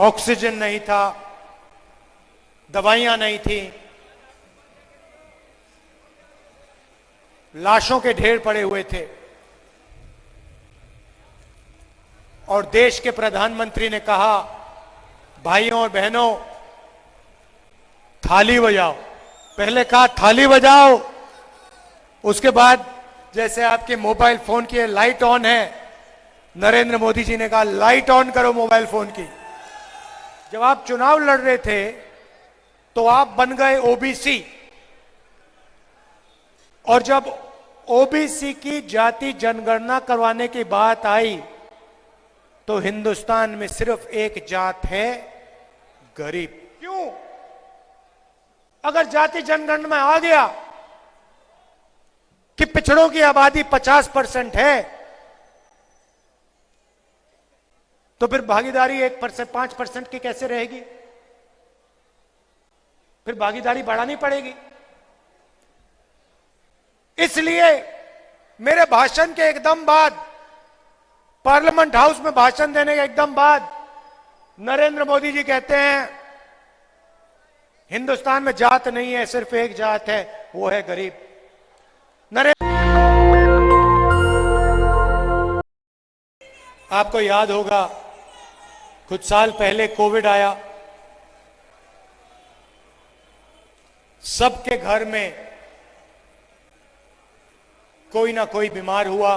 Oxygen नहीं था, दवाइयां नहीं थी, लाशों के ढेर पड़े हुए थे और देश के प्रधानमंत्री ने कहा, भाइयों और बहनों थाली बजाओ। पहले कहा थाली बजाओ, उसके बाद जैसे आपके मोबाइल फोन की लाइट ऑन है, नरेंद्र मोदी जी ने कहा लाइट ऑन करो मोबाइल फोन की। जब आप चुनाव लड़ रहे थे तो आप बन गए ओबीसी, और जब ओबीसी की जाति जनगणना करवाने की बात आई तो हिंदुस्तान में सिर्फ एक जात है, गरीब। क्यों? अगर जाति जनगणना में आ गया कि पिछड़ों की आबादी 50% है, तो फिर भागीदारी 1%, 5% की कैसे रहेगी? फिर भागीदारी बढ़ानी पड़ेगी। इसलिए मेरे भाषण के एकदम बाद, पार्लियामेंट हाउस में भाषण देने के एकदम बाद नरेंद्र मोदी जी कहते हैं हिंदुस्तान में जात नहीं है, सिर्फ एक जात है, वो है गरीब। आपको याद होगा कुछ साल पहले कोविड आया, सबके घर में कोई ना कोई बीमार हुआ।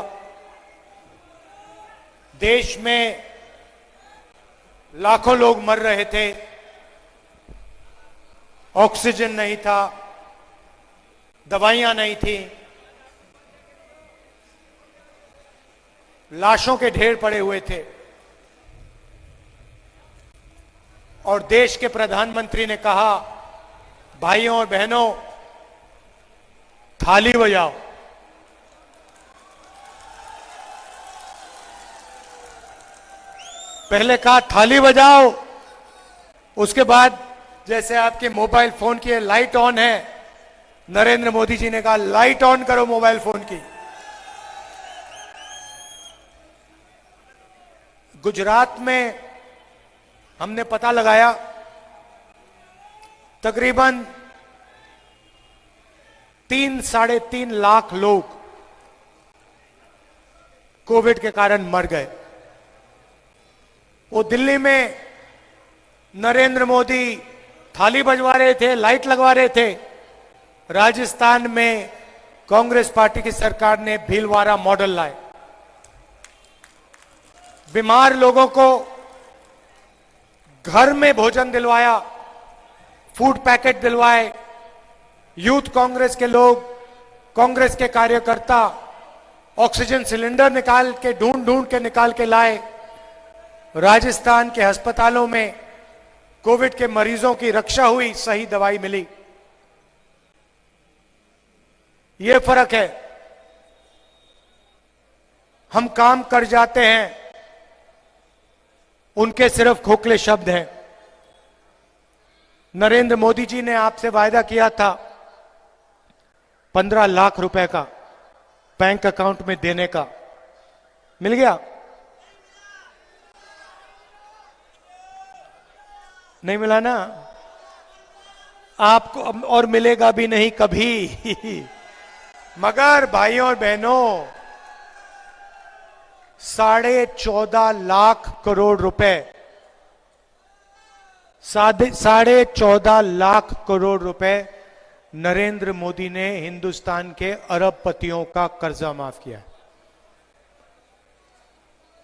देश में लाखों लोग मर रहे थे, ऑक्सीजन नहीं था, दवाइयां नहीं थी, लाशों के ढेर पड़े हुए थे और देश के प्रधानमंत्री ने कहा, भाइयों और बहनों थाली बजाओ। पहले कहा थाली बजाओ, उसके बाद जैसे आपके मोबाइल फोन की लाइट ऑन है, नरेंद्र मोदी जी ने कहा लाइट ऑन करो मोबाइल फोन की। गुजरात में हमने पता लगाया, तकरीबन 3-3.5 लाख लोग कोविड के कारण मर गए। वो दिल्ली में नरेंद्र मोदी थाली बजवा रहे थे, लाइट लगवा रहे थे। राजस्थान में कांग्रेस पार्टी की सरकार ने भीलवाड़ा मॉडल लाए, बीमार लोगों को घर में भोजन दिलवाया, फूड पैकेट दिलवाए। यूथ कांग्रेस के लोग, कांग्रेस के कार्यकर्ता ऑक्सीजन सिलेंडर निकाल के ढूंढ के निकाल के लाए। राजस्थान के अस्पतालों में कोविड के मरीजों की रक्षा हुई, सही दवाई मिली। यह फर्क है। हम काम कर जाते हैं, उनके सिर्फ खोखले शब्द हैं। नरेंद्र मोदी जी ने आपसे वायदा किया था 15 लाख रुपए का बैंक अकाउंट में देने का, मिल गया? नहीं मिला ना? आपको और मिलेगा भी नहीं कभी। मगर भाइयों और बहनों, 14.5 लाख करोड़ रुपए, 14.5 लाख करोड़ रुपए नरेंद्र मोदी ने हिंदुस्तान के अरबपतियों का कर्जा माफ किया।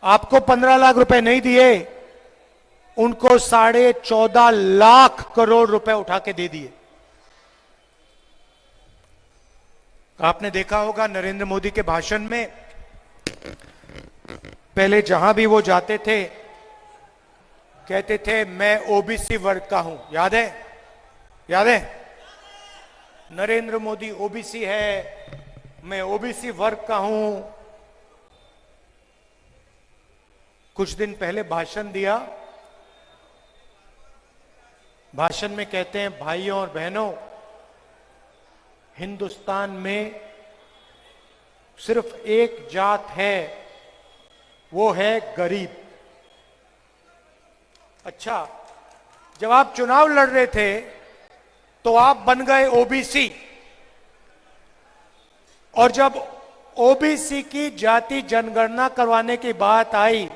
आपको 15 लाख रुपए नहीं दिए, उनको 14.5 लाख करोड़ रुपए उठा के दे दिए। आपने देखा होगा नरेंद्र मोदी के भाषण में, पहले जहां भी वो जाते थे कहते थे मैं ओबीसी वर्ग का हूं। याद है? याद है? नरेंद्र मोदी ओबीसी है, मैं ओबीसी वर्ग का हूं। कुछ दिन पहले भाषण दिया, भाषण में कहते हैं भाइयों और बहनों, हिंदुस्तान में सिर्फ एक जात है, वो है गरीब। अच्छा, जब आप चुनाव लड़ रहे थे तो आप बन गए ओबीसी, और जब ओबीसी की जाति जनगणना करवाने की बात आई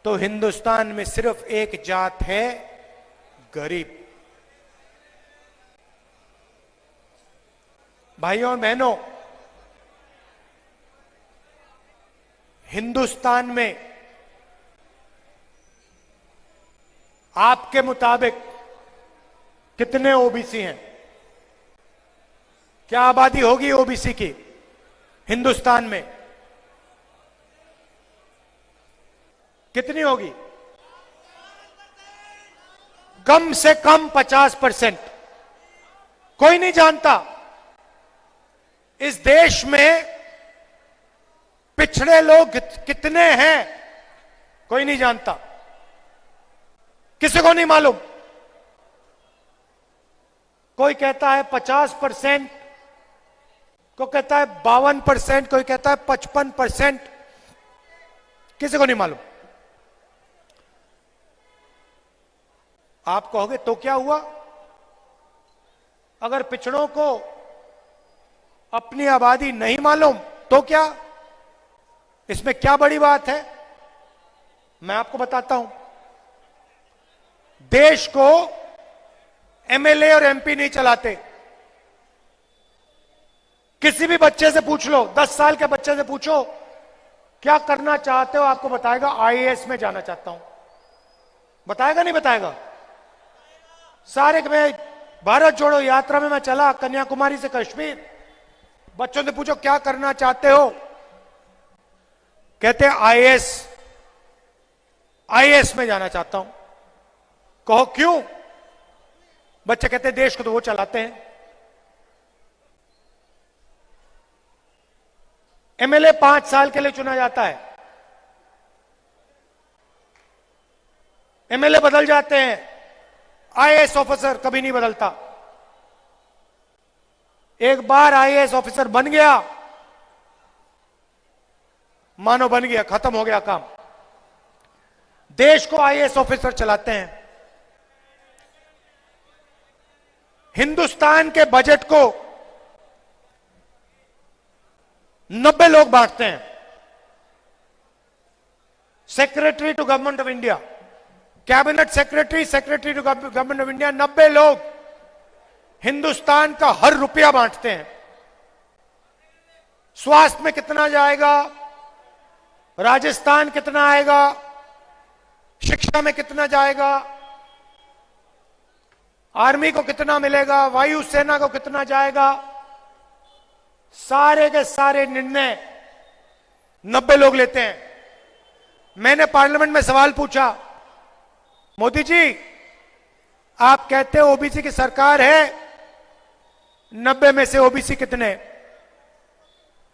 तो हिंदुस्तान में सिर्फ एक जात है, गरीब। भाइयों और बहनों, हिंदुस्तान में आपके मुताबिक कितने ओबीसी हैं? क्या आबादी होगी ओबीसी की हिंदुस्तान में? कितनी होगी? कम से कम 50%। कोई नहीं जानता इस देश में पिछड़े लोग कितने हैं, कोई नहीं जानता, किसी को नहीं मालूम। कोई कहता है 50%, कोई कहता है 52%, कोई कहता है 55%, किसी को नहीं मालूम। आप कहोगे तो क्या हुआ? अगर पिछड़ों को अपनी आबादी नहीं मालूम तो क्या? इसमें क्या बड़ी बात है? मैं आपको बताता हूं। देश को एमएलए और एमपी नहीं चलाते। किसी भी बच्चे से पूछ लो, 10 साल के बच्चे से पूछो क्या करना चाहते हो, आपको बताएगा आईएएस में जाना चाहता हूं। बताएगा नहीं बताएगा? सारे में भारत जोड़ो यात्रा में मैं चला कन्याकुमारी से कश्मीर, बच्चों से पूछो क्या करना चाहते हो, कहते हैं आईएएस, आईएएस में जाना चाहता हूं। कहो क्यों? बच्चे कहते हैं देश को तो वो चलाते हैं। एमएलए 5 साल के लिए चुना जाता है, एमएलए बदल जाते हैं, आईएएस ऑफिसर कभी नहीं बदलता। एक बार आईएएस ऑफिसर बन गया, मानो बन गया, खत्म हो गया काम। देश को आईएएस ऑफिसर चलाते हैं। हिंदुस्तान के बजट को 90 लोग बांटते हैं। Secretary to government of India, cabinet secretary, secretary to government of India, 90 लोग हिंदुस्तान का हर रुपया बांटते हैं। स्वास्थ्य में कितना जाएगा, राजस्थान कितना आएगा, शिक्षा में कितना जाएगा, आर्मी को कितना मिलेगा, वायुसेना को कितना जाएगा, सारे के सारे निर्णय 90 लोग लेते हैं। मैंने पार्लियामेंट में सवाल पूछा, मोदी जी आप कहते हो ओबीसी की सरकार है, 90 में से ओबीसी कितने?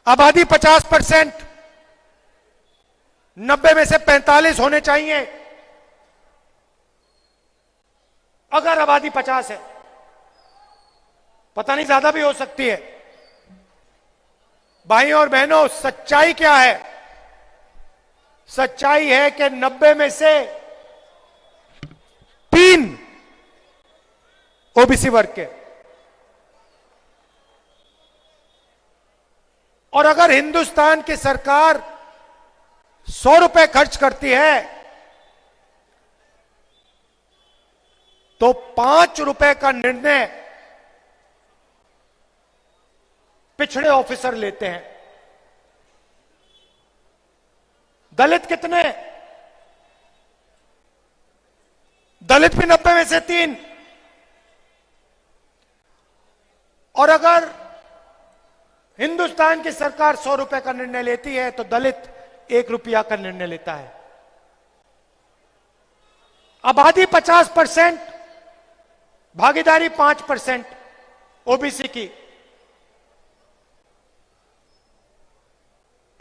आबादी 50%, 90 में से 45 होने चाहिए। अगर आबादी 50 है, पता नहीं ज्यादा भी हो सकती है। भाइयों और बहनों, सच्चाई क्या है? सच्चाई है कि 90 में से 3 ओबीसी वर्ग के। और अगर हिंदुस्तान की सरकार 100 रुपए खर्च करती है तो 5 रुपए का निर्णय पिछड़े ऑफिसर लेते हैं। दलित कितने? दलित भी 90 में से 3। और अगर हिंदुस्तान की सरकार 100 रुपए का निर्णय लेती है तो दलित 1 रुपया का निर्णय लेता है। आबादी 50%, भागीदारी 5% ओबीसी की।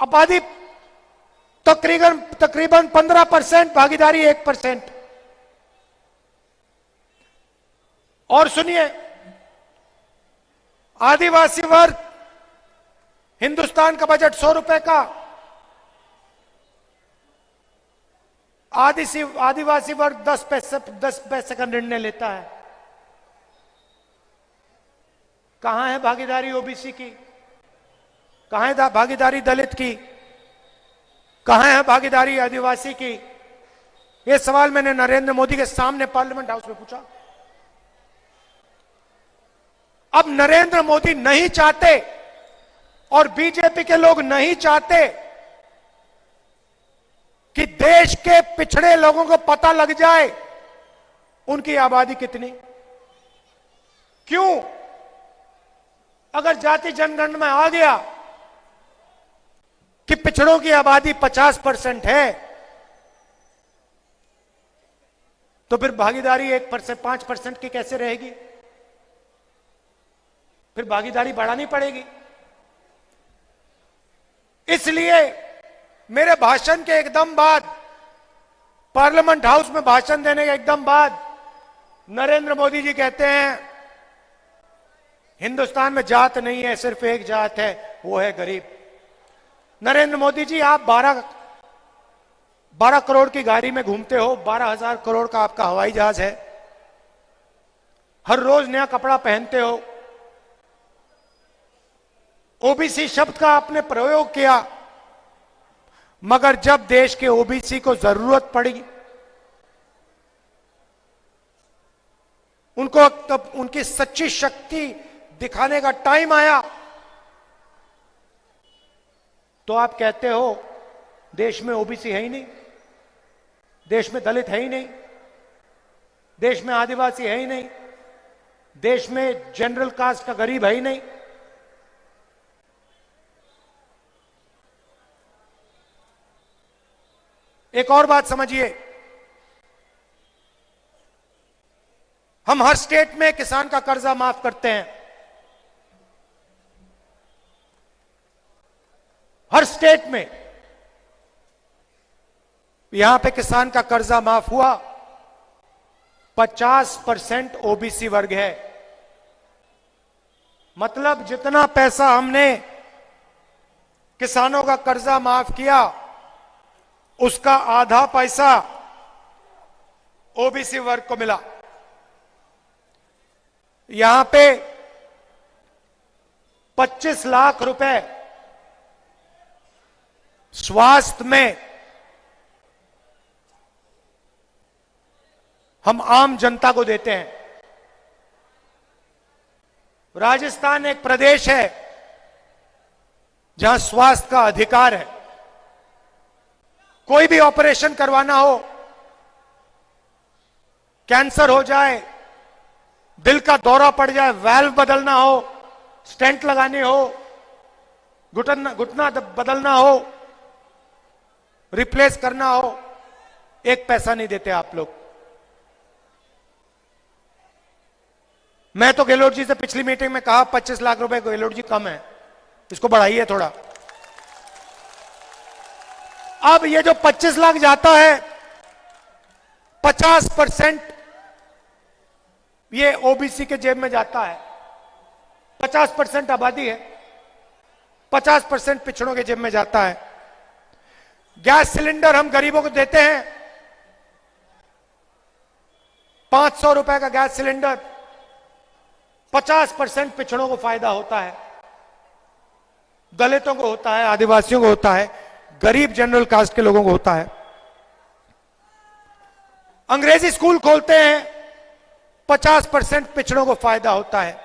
आबादी तकरीबन 15%, भागीदारी 1%। और सुनिए, आदिवासी वर्ग, हिंदुस्तान का बजट 100 रुपए का, आदिवासी वर्ग 10 पैसे का निर्णय लेता है। कहां है भागीदारी ओबीसी की? कहां है भागीदारी दलित की? कहां है भागीदारी आदिवासी की? यह सवाल मैंने नरेंद्र मोदी के सामने पार्लियामेंट हाउस में पूछा। अब नरेंद्र मोदी नहीं चाहते और बीजेपी के लोग नहीं चाहते कि देश के पिछड़े लोगों को पता लग जाए उनकी आबादी कितनी। क्यों? अगर जाति जनगणना में आ गया कि पिछड़ों की आबादी 50% है, तो फिर भागीदारी 1% 5% की कैसे रहेगी? फिर भागीदारी बढ़ानी पड़ेगी। इसलिए मेरे भाषण के एकदम बाद, पार्लियामेंट हाउस में भाषण देने के एकदम बाद नरेंद्र मोदी जी कहते हैं हिंदुस्तान में जात नहीं है, सिर्फ एक जात है, वो है गरीब। नरेंद्र मोदी जी, आप 12 करोड़ की गाड़ी में घूमते हो, 12,000 करोड़ का आपका हवाई जहाज है, हर रोज नया कपड़ा पहनते हो, ओबीसी शब्द का आपने प्रयोग किया, मगर जब देश के ओबीसी को जरूरत पड़ी, उनको तब उनकी सच्ची शक्ति दिखाने का टाइम आया, तो आप कहते हो देश में ओबीसी है ही नहीं, देश में दलित है ही नहीं, देश में आदिवासी है ही नहीं, देश में जनरल कास्ट का गरीब है ही नहीं। एक और बात समझिए, हम हर स्टेट में किसान का कर्जा माफ करते हैं, हर स्टेट में। यहां पे किसान का कर्जा माफ हुआ, 50% ओबीसी वर्ग है। मतलब जितना पैसा हमने किसानों का कर्जा माफ किया, उसका आधा पैसा ओबीसी वर्ग को मिला। यहां पे 25 लाख रुपए स्वास्थ्य में हम आम जनता को देते हैं। राजस्थान एक प्रदेश है जहां स्वास्थ्य का अधिकार है। कोई भी ऑपरेशन करवाना हो, कैंसर हो जाए, दिल का दौरा पड़ जाए, वाल्व बदलना हो, स्टेंट लगानी हो, घुटना बदलना हो, रिप्लेस करना हो, एक पैसा नहीं देते आप लोग। मैं तो गहलोत जी से पिछली मीटिंग में कहा 25 लाख रुपए गहलोत जी कम है, इसको बढ़ाइए थोड़ा। अब ये जो 25 लाख जाता है, 50% ये ओबीसी के जेब में जाता है। 50% आबादी है, 50% पिछड़ों के जेब में जाता है। गैस सिलेंडर हम गरीबों को देते हैं, 500 रुपए का गैस सिलेंडर, 50% पिछड़ों को फायदा होता है, दलितों को होता है, आदिवासियों को होता है, गरीब जनरल कास्ट के लोगों को होता है। अंग्रेजी स्कूल खोलते हैं, 50% पिछड़ों को फायदा होता है।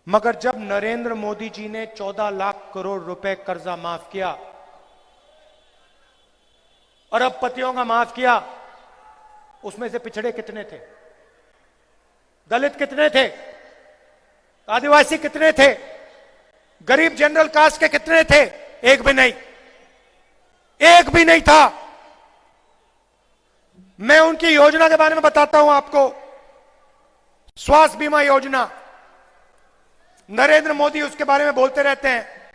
मगर जब नरेंद्र मोदी जी ने 14 लाख करोड़ रुपए कर्जा माफ किया, अरबपतियों का माफ किया, उसमें से पिछड़े कितने थे? दलित कितने थे? आदिवासी कितने थे? गरीब जनरल कास्ट के कितने थे? एक भी नहीं, एक भी नहीं था। मैं उनकी योजना के बारे में बताता हूं आपको। स्वास्थ्य बीमा योजना, नरेंद्र मोदी उसके बारे में बोलते रहते हैं।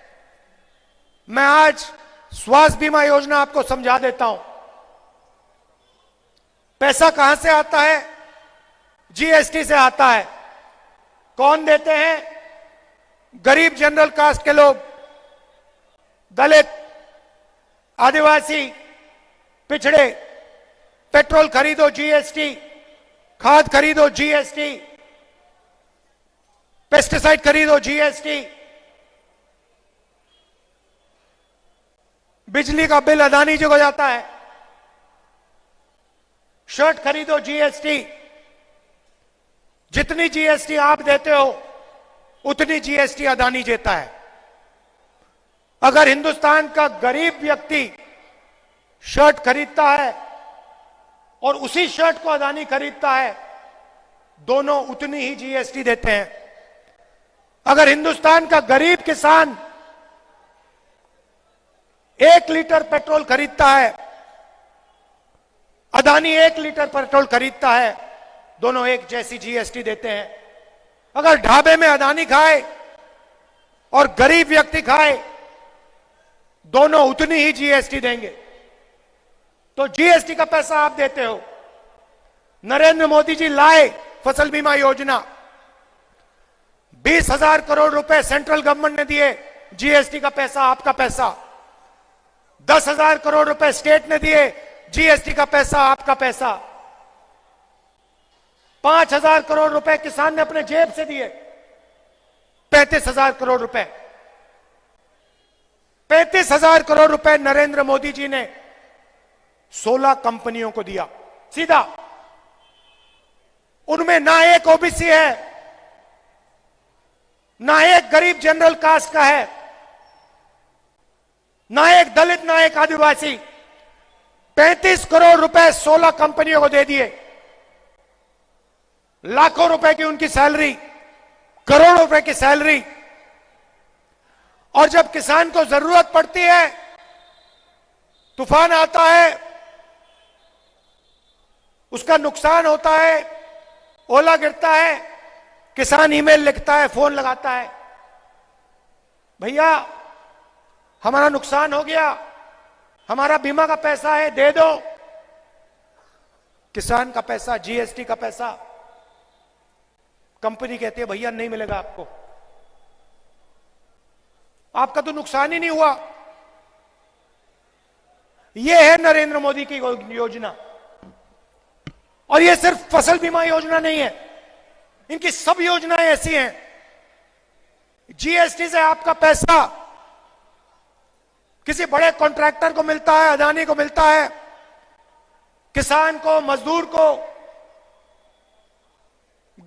मैं आज स्वास्थ्य बीमा योजना आपको समझा देता हूं। पैसा कहां से आता है? जीएसटी से आता है। कौन देते हैं? गरीब जनरल कास्ट के लोग, दलित, आदिवासी, पिछड़े, पेट्रोल खरीदो जीएसटी, खाद खरीदो जीएसटी, पेस्टिसाइड खरीदो जीएसटी, बिजली का बिल अदानी जी को जाता है, शर्ट खरीदो जीएसटी। जितनी जीएसटी आप देते हो उतनी जीएसटी अदानी देता है। अगर हिंदुस्तान का गरीब व्यक्ति शर्ट खरीदता है और उसी शर्ट को अदानी खरीदता है, दोनों उतनी ही जीएसटी देते हैं। अगर हिंदुस्तान का गरीब किसान 1 लीटर पेट्रोल खरीदता है, अदानी 1 लीटर पेट्रोल खरीदता है, दोनों एक जैसी जीएसटी देते हैं। अगर ढाबे में अदानी खाए और गरीब व्यक्ति खाए, दोनों उतनी ही जीएसटी देंगे। तो जीएसटी का पैसा आप देते हो। नरेंद्र मोदी जी लाए फसल बीमा योजना, 20,000 करोड़ रुपए सेंट्रल गवर्नमेंट ने दिए, जीएसटी का पैसा आपका पैसा। 10,000 करोड़ रुपए स्टेट ने दिए, जीएसटी का पैसा आपका पैसा। 5,000 करोड़ रुपए किसान ने अपने जेब से दिए, 35,000 करोड़ रुपए। 35,000 करोड़ रुपए नरेंद्र मोदी जी ने 16 कंपनियों को दिया सीधा। उनमें ना एक ओबीसी है, ना एक गरीब जनरल कास्ट का है, ना एक दलित, ना एक आदिवासी। 35 करोड़ रुपए 16 कंपनियों को दे दिए। लाखों रुपए की उनकी सैलरी, करोड़ों रुपए की सैलरी। और जब किसान को जरूरत पड़ती है, तूफान आता है, उसका नुकसान होता है, ओला गिरता है, किसान ईमेल लिखता है, फोन लगाता है, भैया हमारा नुकसान हो गया, हमारा बीमा का पैसा है, दे दो। किसान का पैसा, जीएसटी का पैसा, कंपनी कहती है भैया नहीं मिलेगा आपको, आपका तो नुकसान ही नहीं हुआ। यह है नरेंद्र मोदी की योजना। और यह सिर्फ फसल बीमा योजना नहीं है, इनकी सब योजनाएं ऐसी हैं। जीएसटी से आपका पैसा किसी बड़े कॉन्ट्रैक्टर को मिलता है, अदानी को मिलता है, किसान को, मजदूर को,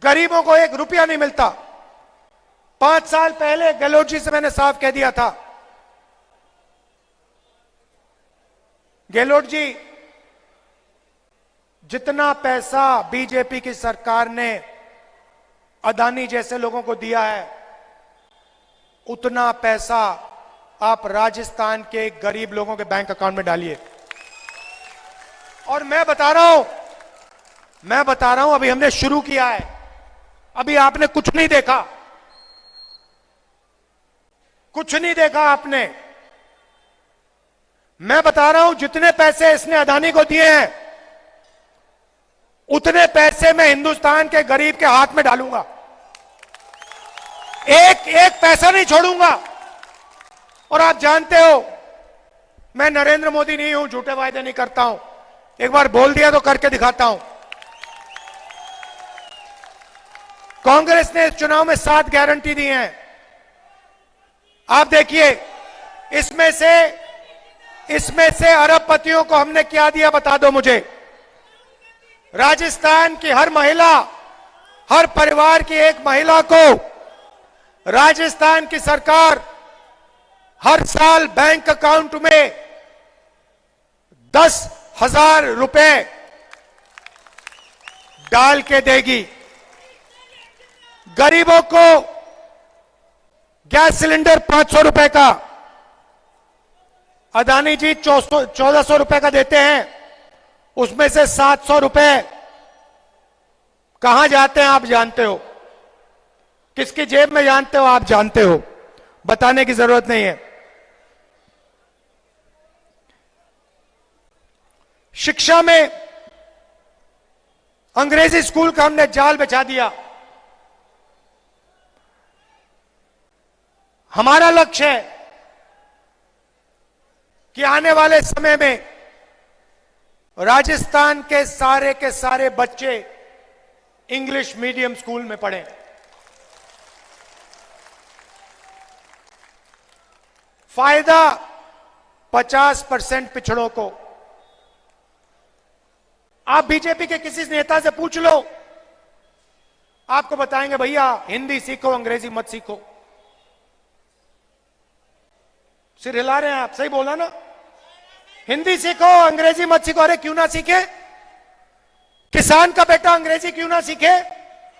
गरीबों को 1 रुपया नहीं मिलता। 5 साल पहले गहलोत जी से मैंने साफ कह दिया था, गहलोत जी जितना पैसा बीजेपी की सरकार ने अदानी जैसे लोगों को दिया है, उतना पैसा आप राजस्थान के गरीब लोगों के बैंक अकाउंट में डालिए। और मैं बता रहा हूं, अभी हमने शुरू किया है, अभी आपने कुछ नहीं देखा, कुछ नहीं देखा आपने। मैं बता रहा हूं, जितने पैसे इसने अदानी को दिए हैं, उतने पैसे मैं हिंदुस्तान के गरीब के हाथ में डालूंगा। एक एक पैसा नहीं छोड़ूंगा। और आप जानते हो, मैं नरेंद्र मोदी नहीं हूं, झूठे वायदे नहीं करता हूं। एक बार बोल दिया तो करके दिखाता हूं। कांग्रेस ने इस चुनाव में 7 गारंटी दी हैं। आप देखिए, इसमें से अरबपतियों को हमने क्या दिया, बता दो मुझे। राजस्थान की हर महिला, हर परिवार की एक महिला को राजस्थान की सरकार हर साल बैंक अकाउंट में 10,000 रुपए डाल के देगी। गरीबों को गैस सिलेंडर 500 रुपए का अदानी जी 1400 रुपए का देते हैं, उसमें से 700 रुपए कहां जाते हैं आप जानते हो, किसकी जेब में जानते हो आप जानते हो, बताने की जरूरत नहीं है। शिक्षा में अंग्रेजी स्कूल का हमने जाल बिछा दिया। हमारा लक्ष्य है कि आने वाले समय में राजस्थान के सारे बच्चे इंग्लिश मीडियम स्कूल में पढ़े। फायदा 50% पिछड़ों को। आप बीजेपी के किसी नेता से पूछ लो, आपको बताएंगे भैया हिंदी सीखो, अंग्रेजी मत सीखो। सिर हिला रहे हैं आप, सही बोला ना? हिंदी सीखो, अंग्रेजी मत सीखो। अरे क्यों ना सीखे? किसान का बेटा अंग्रेजी क्यों ना सीखे?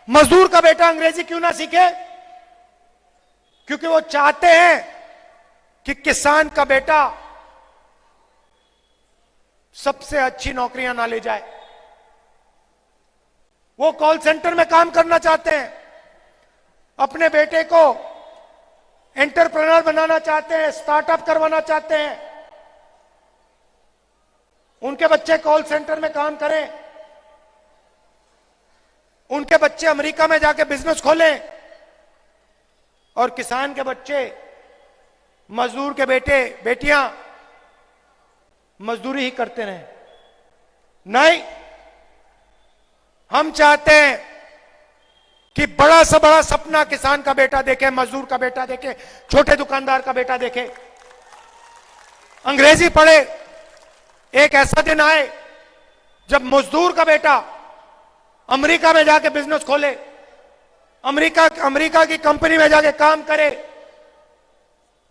मजदूर का बेटा अंग्रेजी क्यों ना सीखे? क्योंकि वो चाहते हैं कि किसान का बेटा सबसे अच्छी नौकरियां ना ले जाए। वो कॉल सेंटर में काम करना चाहते हैं, अपने बेटे को एंटरप्रेन्योर बनाना चाहते हैं, स्टार्टअप करवाना चाहते हैं। उनके बच्चे कॉल सेंटर में काम करें, उनके बच्चे अमेरिका में जाके बिजनेस खोलें, और किसान के बच्चे, मजदूर के बेटे बेटियां मजदूरी ही करते रहे। नहीं, हम चाहते हैं कि बड़ा से बड़ा सपना किसान का बेटा देखे, मजदूर का बेटा देखे, छोटे दुकानदार का बेटा देखे, अंग्रेजी पढ़े। एक ऐसा दिन आए जब मजदूर का बेटा अमेरिका में जाके बिजनेस खोले, अमेरिका की कंपनी में जाके काम करे,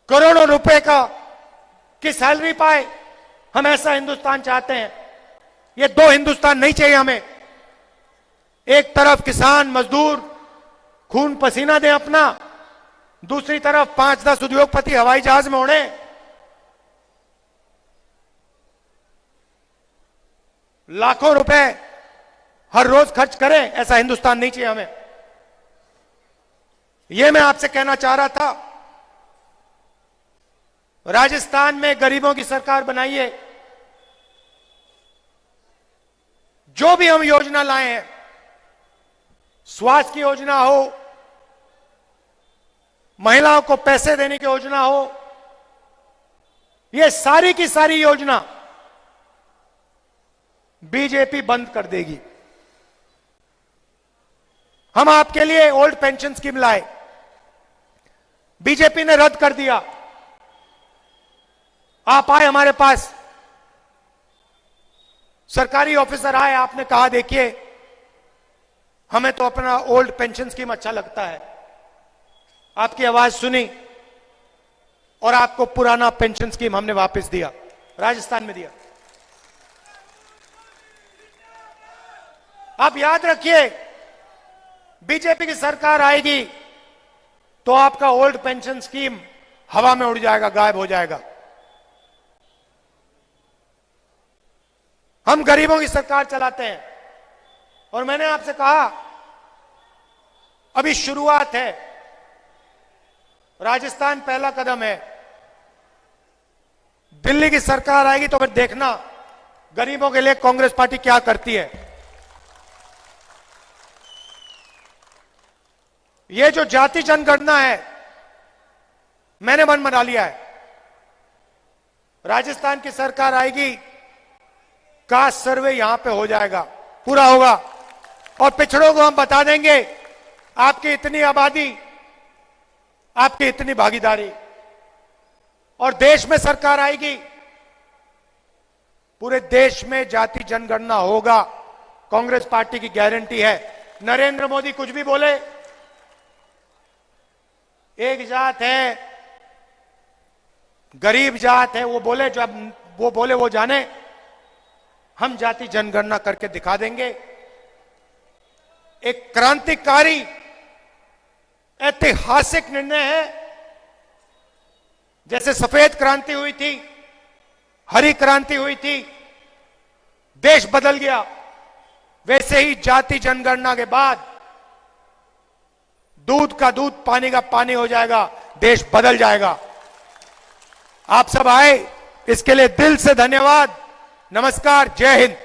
करोड़ों रुपए की सैलरी पाए। हम ऐसा हिंदुस्तान चाहते हैं। ये दो हिंदुस्तान नहीं चाहिए हमें। एक तरफ किसान मजदूर खून पसीना दें अपना, दूसरी तरफ 5-10 उद्योगपति हवाई जहाज में उड़े, लाखों रुपए हर रोज खर्च करें। ऐसा हिंदुस्तान नहीं चाहिए हमें। यह मैं आपसे कहना चाह रहा था। राजस्थान में गरीबों की सरकार बनाइए। जो भी हम योजना लाए हैं, स्वास्थ्य की योजना हो, महिलाओं को पैसे देने की योजना हो, यह सारी की सारी योजना बीजेपी बंद कर देगी। हम आपके लिए ओल्ड पेंशन स्कीम लाए, बीजेपी ने रद्द कर दिया। आप आए हमारे पास, सरकारी ऑफिसर आए, आपने कहा देखिए हमें तो अपना ओल्ड पेंशन स्कीम अच्छा लगता है। आपकी आवाज सुनी और आपको पुराना पेंशन स्कीम हमने वापस दिया, राजस्थान में दिया। आप याद रखिए, बीजेपी की सरकार आएगी तो आपका ओल्ड पेंशन स्कीम हवा में उड़ जाएगा, गायब हो जाएगा। हम गरीबों की सरकार चलाते हैं। और मैंने आपसे कहा अभी शुरुआत है, राजस्थान पहला कदम है। दिल्ली की सरकार आएगी तो फिर देखना गरीबों के लिए कांग्रेस पार्टी क्या करती है। ये जो जाति जनगणना है, मैंने मन बना लिया है, राजस्थान की सरकार आएगी, कास्ट सर्वे यहां पे हो जाएगा, पूरा होगा। और पिछड़ों को हम बता देंगे आपकी इतनी आबादी, आपकी इतनी भागीदारी। और देश में सरकार आएगी, पूरे देश में जाति जनगणना होगा, कांग्रेस पार्टी की गारंटी है। नरेंद्र मोदी कुछ भी बोले, एक जात है, गरीब जात है, वो बोले, जब वो बोले वो जाने। हम जाति जनगणना करके दिखा देंगे। एक क्रांतिकारी ऐतिहासिक निर्णय है। जैसे सफेद क्रांति हुई थी, हरी क्रांति हुई थी, देश बदल गया, वैसे ही जाति जनगणना के बाद दूध का दूध, पानी का पानी हो जाएगा, देश बदल जाएगा। आप सब आए, इसके लिए दिल से धन्यवाद। नमस्कार, जय हिंद।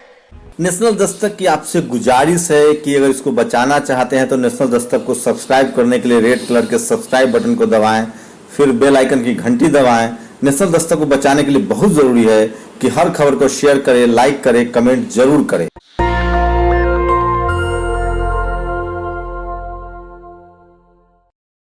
नेशनल दस्तक की आपसे गुजारिश है कि अगर इसको बचाना चाहते हैं तो नेशनल दस्तक को सब्सक्राइब करने के लिए रेड कलर के सब्सक्राइब बटन को दबाएं, फिर बेल आइकन की घंटी दबाएं नेशनल दस्तक को बचाने के लिए बहुत जरूरी है कि हर खबर को शेयर करें, लाइक करें, कमेंट जरूर करें।